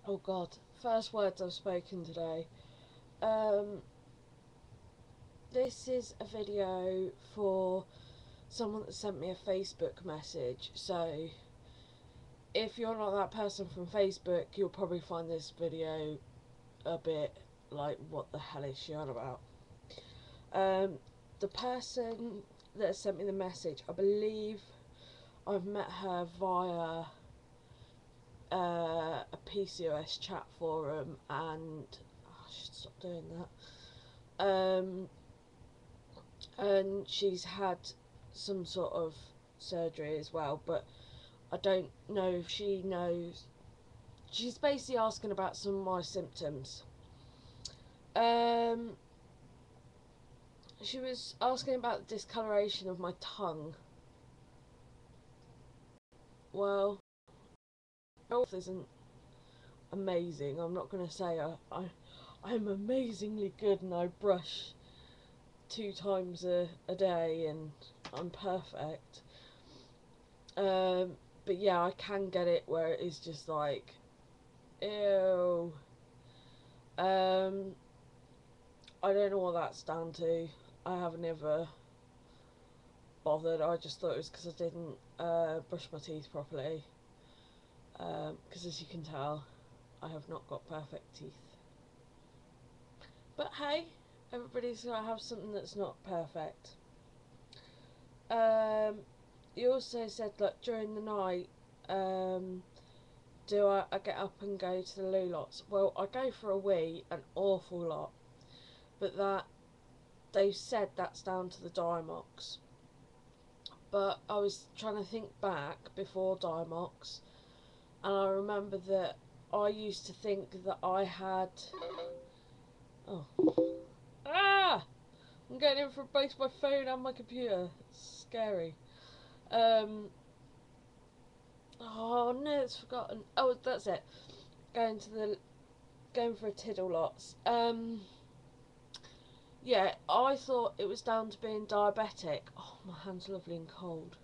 Oh god, first words I've spoken today. This is a video for someone that sent me a Facebook message, so if you're not that person from Facebook, you'll probably find this video a bit like, what the hell is she on about? The person that sent me the message, I believe I've met her via a pcos chat forum, and I should stop doing that. And she's had some sort of surgery as well, but I don't know if she knows. She's basically asking about some of my symptoms. She was asking about the discoloration of my tongue. Well, my health isn't amazing. I'm not going to say I'm amazingly good and I brush 2 times a day and I'm perfect. But yeah, I can get it where it is just like, ew. I don't know what that's down to. I haven't ever bothered. I just thought it was because I didn't brush my teeth properly. Because as you can tell, I have not got perfect teeth. But hey, everybody's got to have something that's not perfect. You also said, like, during the night, do I get up and go to the loo lots? Well, I go for a wee an awful lot, but that they've said that's down to the Diamox. But I was trying to think back before Diamox, and I remember that I used to think that I had... Oh. Ah! I'm getting in for both my phone and my computer. It's scary. Oh no, it's forgotten. Oh, that's it. Going for a tiddle lots. Yeah, I thought it was down to being diabetic. Oh, my hand's lovely and cold.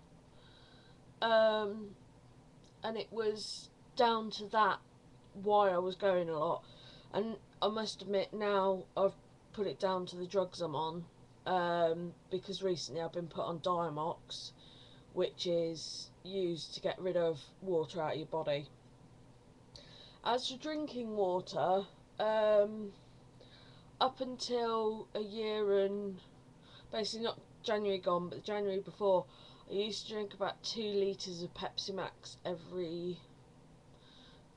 And it was down to that why I was going a lot. And I must admit now I've put it down to the drugs I'm on. Because recently I've been put on Diamox, which is used to get rid of water out of your body. As for drinking water, up until a year and basically not January gone, but January before, I used to drink about 2 litres of Pepsi Max every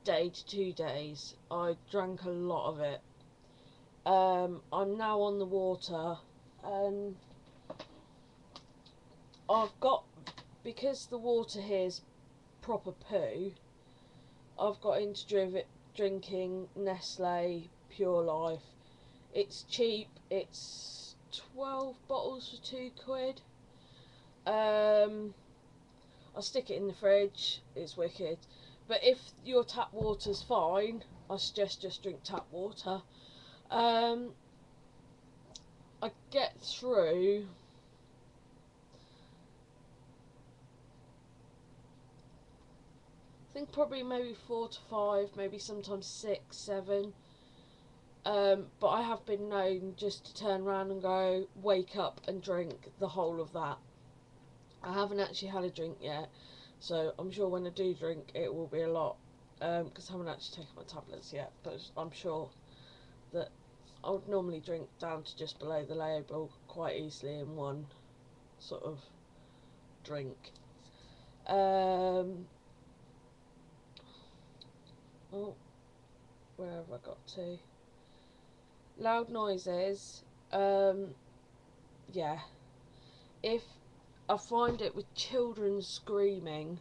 day to 2 days. I drank a lot of it. I'm now on the water, and I've got, because the water here is proper poo, I've got into drinking Nestle Pure Life. It's cheap, it's 12 bottles for £2. I stick it in the fridge, it's wicked. But if your tap water's fine, I suggest just drink tap water. I get through I think probably maybe 4 to 5, maybe sometimes 6, 7. But I have been known just to turn around and go, wake up and drink the whole of that. I haven't actually had a drink yet, so I'm sure when I do drink it will be a lot, because I haven't actually taken my tablets yet, but I'm sure that I would normally drink down to just below the label quite easily in one sort of drink. Oh, where have I got to? Loud noises. Yeah. If I find it with children screaming,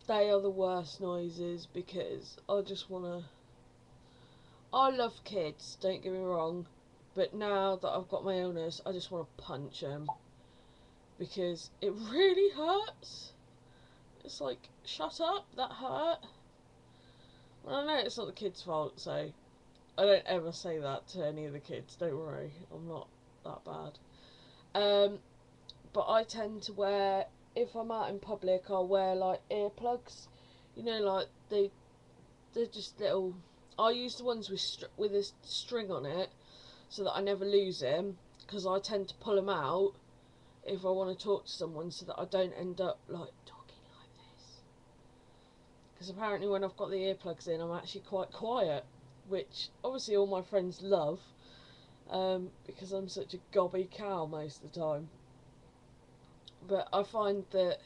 they are the worst noises, because I just wanna... I love kids, don't get me wrong, but now that I've got my illness, I just want to punch them, because it really hurts. It's like, shut up, that hurt. Well, I know it's not the kids' fault, so I don't ever say that to any of the kids, don't worry, I'm not that bad. But I tend to wear, if I'm out in public, I'll wear like earplugs, You know, like they're just little. I use the ones with a string on it so that I never lose him, because I tend to pull them out if I want to talk to someone, so that I don't end up like talking like this. Because apparently when I've got the earplugs in, I'm actually quite quiet, which obviously all my friends love, because I'm such a gobby cow most of the time. But I find that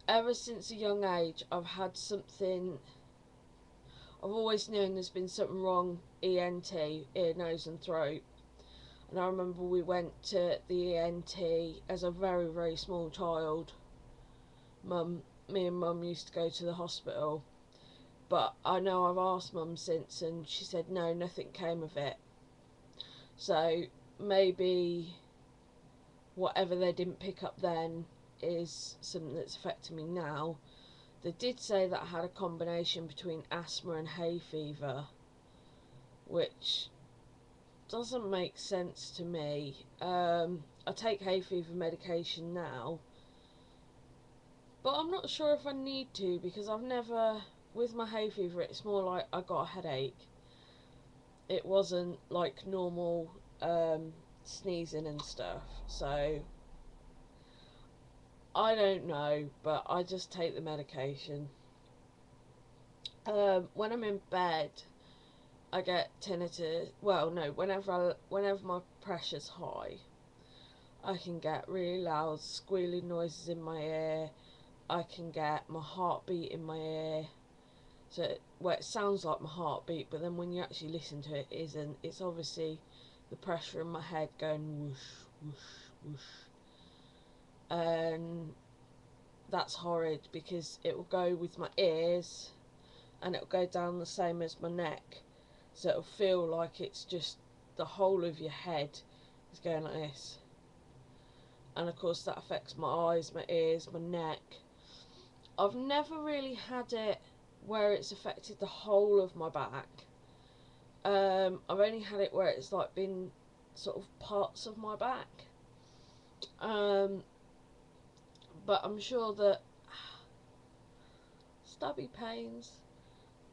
ever since a young age, I've had something. I've always known there's been something wrong, ENT, ear, nose and throat. And I remember we went to the ENT as a very, very small child. Me and Mum used to go to the hospital. But I know I've asked Mum since, and she said no, nothing came of it. So maybe whatever they didn't pick up then is something that's affecting me now. They did say that I had a combination between asthma and hay fever, which doesn't make sense to me. I take hay fever medication now, but I'm not sure if I need to, because I've never, with my hay fever, it's more like I got a headache. It wasn't like normal sneezing and stuff, so I don't know, but I just take the medication. When I'm in bed, I get tinnitus. Well, no, whenever my pressure's high, I can get really loud squealing noises in my ear. I can get my heartbeat in my ear. So, it sounds like my heartbeat, but then when you actually listen to it, it isn't. It's obviously the pressure in my head going whoosh, whoosh, whoosh. And that's horrid, because it will go with my ears and it will go down the same as my neck. So it'll feel like it's just the whole of your head is going like this. And of course that affects my eyes, my ears, my neck. I've never really had it where it's affected the whole of my back. I've only had it where it's like been sort of parts of my back. But I'm sure that stabby pains.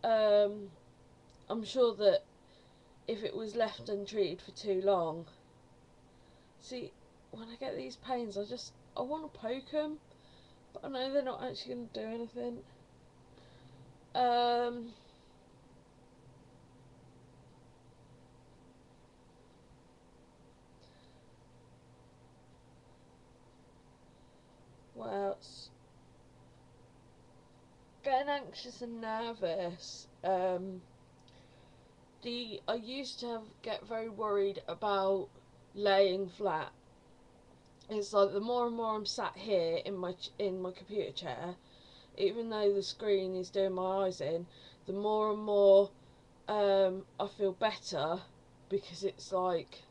I'm sure that if it was left untreated for too long. See, when I get these pains, I want to poke them, but I know they're not actually going to do anything. What else? Getting anxious and nervous. I used to get very worried about laying flat. It's like the more and more I'm sat here in my computer chair, even though the screen is doing my eyes in, the more and more I feel better, because it's like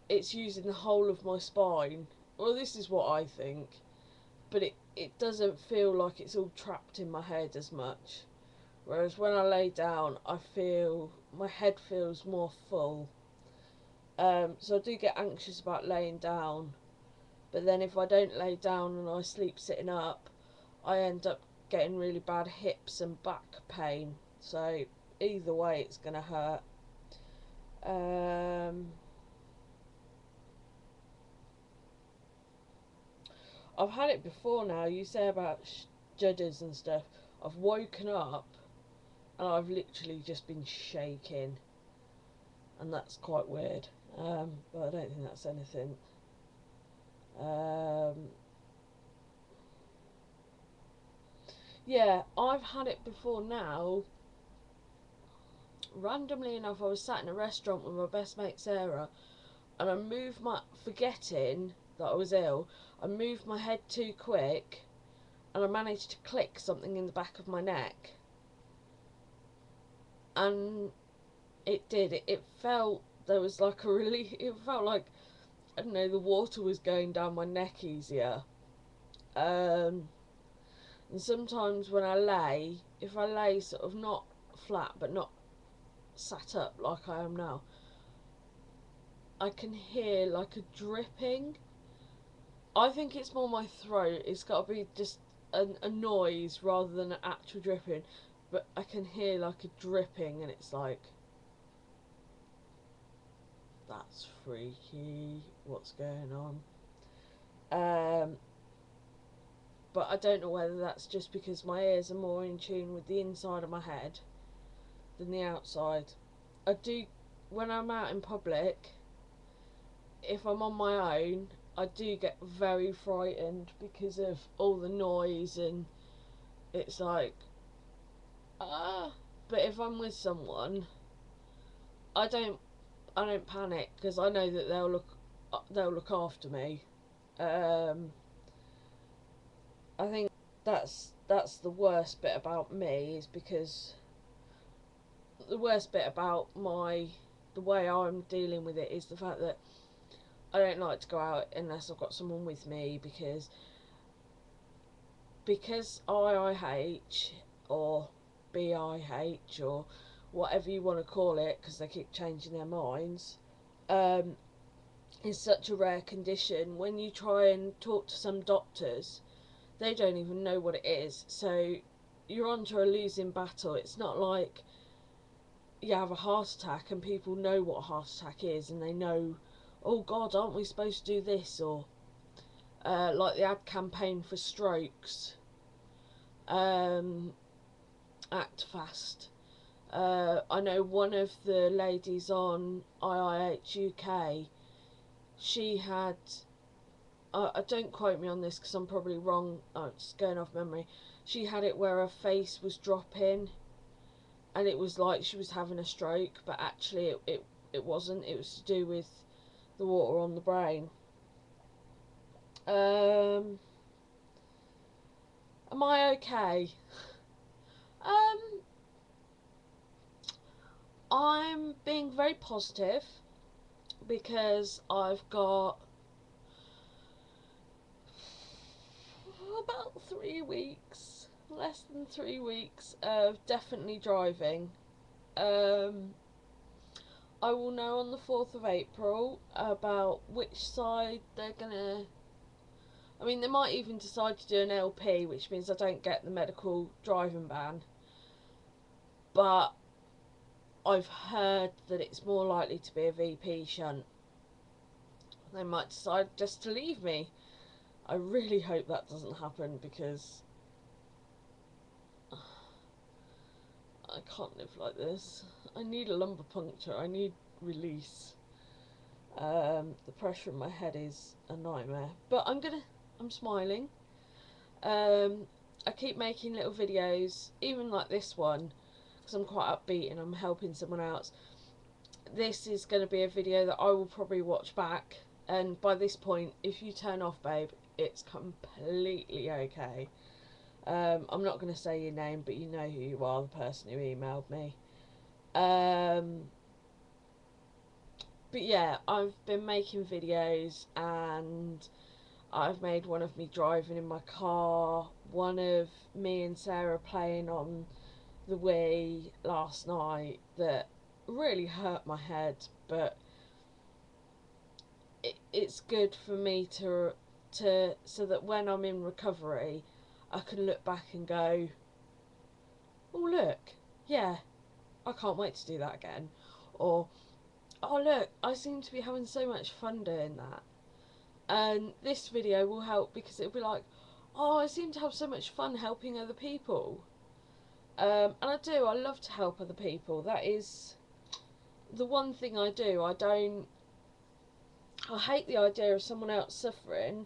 it's using the whole of my spine. Well, this is what I think, but it doesn't feel like it's all trapped in my head as much. Whereas when I lay down, I feel my head feels more full. So I do get anxious about laying down, but then if I don't lay down and I sleep sitting up, I end up getting really bad hips and back pain. So either way, it's gonna hurt. I've had it before now. You say about judders and stuff. I've woken up and I've literally just been shaking, and that's quite weird. But I don't think that's anything. Yeah, I've had it before now. Randomly enough, I was sat in a restaurant with my best mate Sarah, and I moved forgetting that I was ill, I moved my head too quick, and I managed to click something in the back of my neck. And it did. It felt, there was like a relief. It felt like, I don't know, the water was going down my neck easier. And sometimes when I lay, if I lay sort of not flat but not sat up like I am now, I can hear like a dripping. I think it's more my throat. It's got to be just a noise rather than an actual dripping, but I can hear like a dripping, and it's like, that's freaky, what's going on? But I don't know whether that's just because my ears are more in tune with the inside of my head than the outside. I do, when I'm out in public, if I'm on my own, I do get very frightened because of all the noise, and it's like, ah. But if I'm with someone, I don't panic, because I know that they'll look after me. I think that's the worst bit about me, is because the worst bit about the way I'm dealing with it is the fact that I don't like to go out unless I've got someone with me, because IIH or BIH or whatever you want to call it, because they keep changing their minds, is such a rare condition. When you try and talk to some doctors, they don't even know what it is, so you're onto a losing battle. It's not like you have a heart attack and people know what a heart attack is, and they know, oh God, aren't we supposed to do this? Or like the ad campaign for strokes, act fast. I know one of the ladies on IIH UK, she had, don't quote me on this because I'm probably wrong, it's going off memory, she had it where her face was dropping, and it was like she was having a stroke, but actually it wasn't. It was to do with the water on the brain. Am I okay? I'm being very positive, because I've got about 3 weeks, less than 3 weeks of definitely driving. I will know on the 4th of April about which side they're gonna, I mean, they might even decide to do an LP, which means I don't get the medical driving ban, but I've heard that it's more likely to be a VP shunt. They might decide just to leave me. I really hope that doesn't happen, because I can't live like this. I need a lumbar puncture. I need release. The pressure in my head is a nightmare. But I'm smiling. I keep making little videos, even like this one, because I'm quite upbeat and I'm helping someone else. This is going to be a video that I will probably watch back, and by this point, if you turn off, babe, it's completely okay. I'm not going to say your name, but you know who you are, the person who emailed me. But yeah, I've been making videos, and I've made one of me driving in my car, one of me and Sarah playing on the Wii last night that really hurt my head, but it's good for me to so that when I'm in recovery, I can look back and go, oh look, yeah, I can't wait to do that again. Or, oh look, I seem to be having so much fun doing that. And this video will help, because it'll be like, oh, I seem to have so much fun helping other people. And I do, I love to help other people. That is the one thing I do. I hate the idea of someone else suffering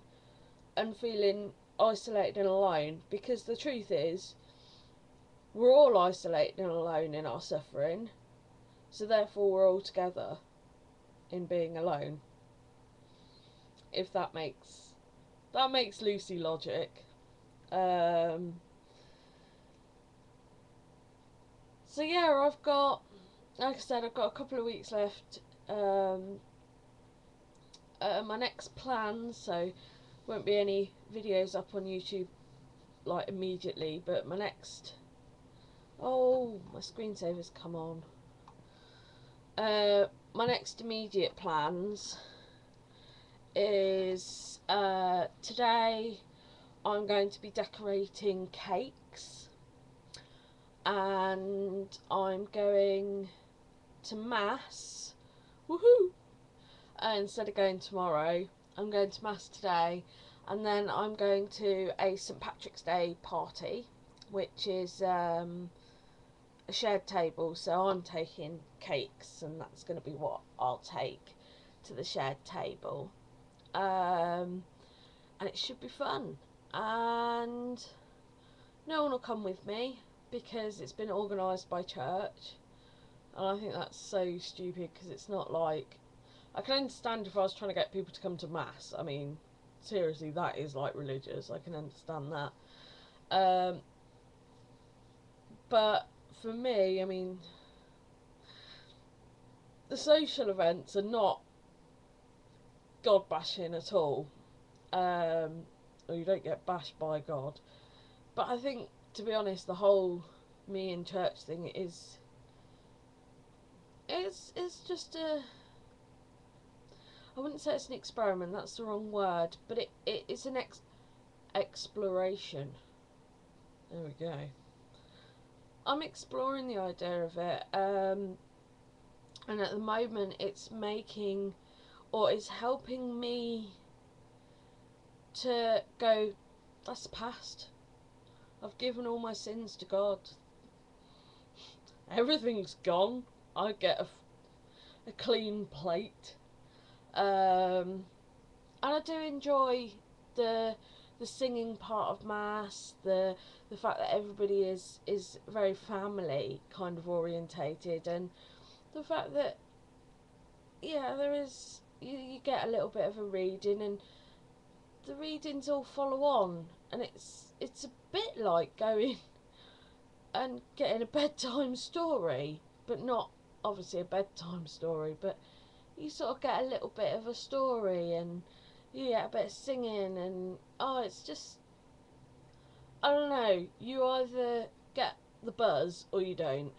and feeling isolated and alone, because the truth is, we're all isolated and alone in our suffering, so therefore we're all together in being alone. If that makes Lucy logic. So yeah, I've got, like I said, I've got a couple of weeks left. My next plans, so won't be any videos up on YouTube like immediately, but my next, oh, my screensaver's come on. My next immediate plans is today I'm going to be decorating cakes, and I'm going to mass. Woohoo! Instead of going tomorrow, I'm going to mass today, and then I'm going to a St Patrick's Day party, which is a shared table. So I'm taking cakes, and that's going to be what I'll take to the shared table, and it should be fun. And no one will come with me because it's been organised by church, and I think that's so stupid, because it's not like, I can understand if I was trying to get people to come to mass. I mean, seriously, that is like religious. I can understand that. But for me, I mean, the social events are not God bashing at all. Or you don't get bashed by God. But I think, to be honest, the whole me in church thing is, it's just a, I wouldn't say it's an experiment, that's the wrong word, but it's an exploration. There we go. I'm exploring the idea of it, and at the moment it's making, or it's helping me to go, that's past. I've given all my sins to God. Everything's gone. I get a clean plate. And I do enjoy the singing part of mass, the fact that everybody is very family kind of orientated, and the fact that, yeah, there is, you get a little bit of a reading, and the readings all follow on, and it's a bit like going and getting a bedtime story, but not obviously a bedtime story, but you sort of get a little bit of a story, and you get a bit of singing, and it's just, I don't know, you either get the buzz or you don't.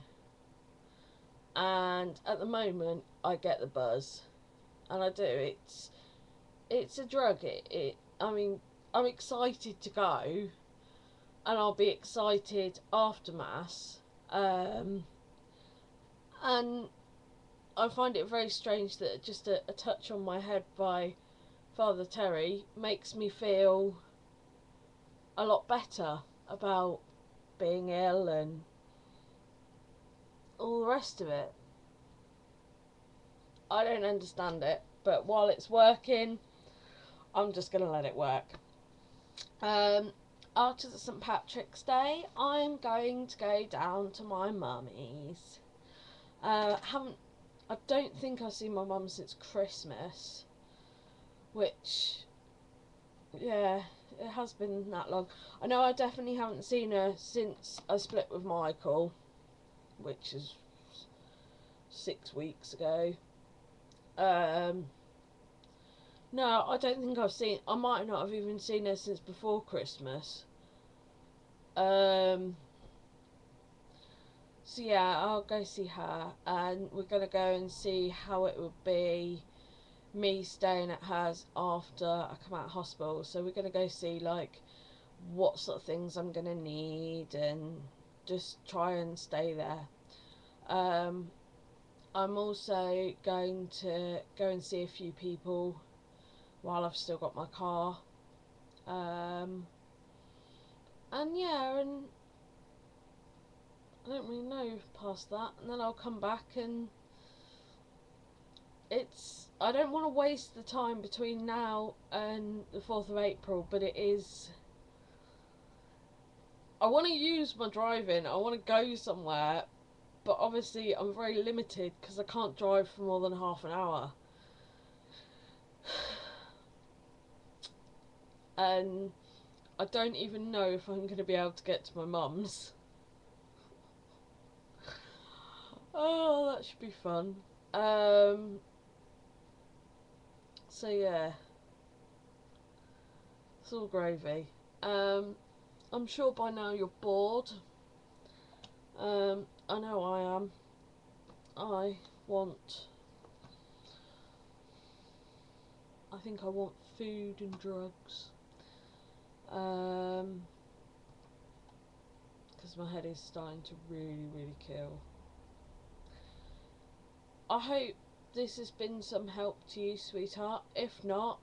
And at the moment I get the buzz, and I do. It's a drug. I mean, I'm excited to go, and I'll be excited after mass, and I find it very strange that just a touch on my head by Father Terry makes me feel a lot better about being ill and all the rest of it. I don't understand it, but while it's working, I'm just going to let it work. After the St Patrick's Day, I'm going to go down to my mummy's. I don't think I've seen my mum since Christmas, which, yeah, it has been that long. I know I definitely haven't seen her since I split with Michael, which is 6 weeks ago. No, I don't think I might not have even seen her since before Christmas. So yeah, I'll go see her, and we're going to go and see how it would be me staying at hers after I come out of hospital. So we're going to go see like what sort of things I'm going to need, and just try and stay there. I'm also going to go and see a few people while I've still got my car. And yeah, and I don't really know past that. And then I'll come back, and I don't want to waste the time between now and the 4th of April, but it is, I want to use my driving, I want to go somewhere, but obviously I'm very limited because I can't drive for more than half an hour. And I don't even know if I'm going to be able to get to my mum's. Oh, that should be fun. So yeah, it's all gravy. I'm sure by now you're bored. I know I am. I think I want food and drugs. because my head is starting to really kill. I hope this has been some help to you, sweetheart. If not,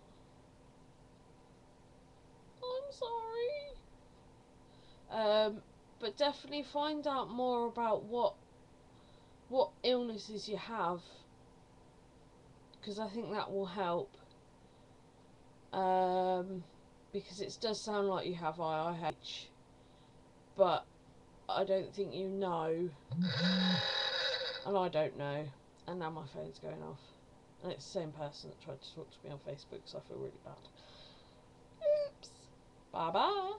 I'm sorry. But definitely find out more about what illnesses you have, because I think that will help. Because it does sound like you have IIH, but I don't think you know, and I don't know, and now my phone's going off, and it's the same person that tried to talk to me on Facebook, so I feel really bad. Oops. Bye bye.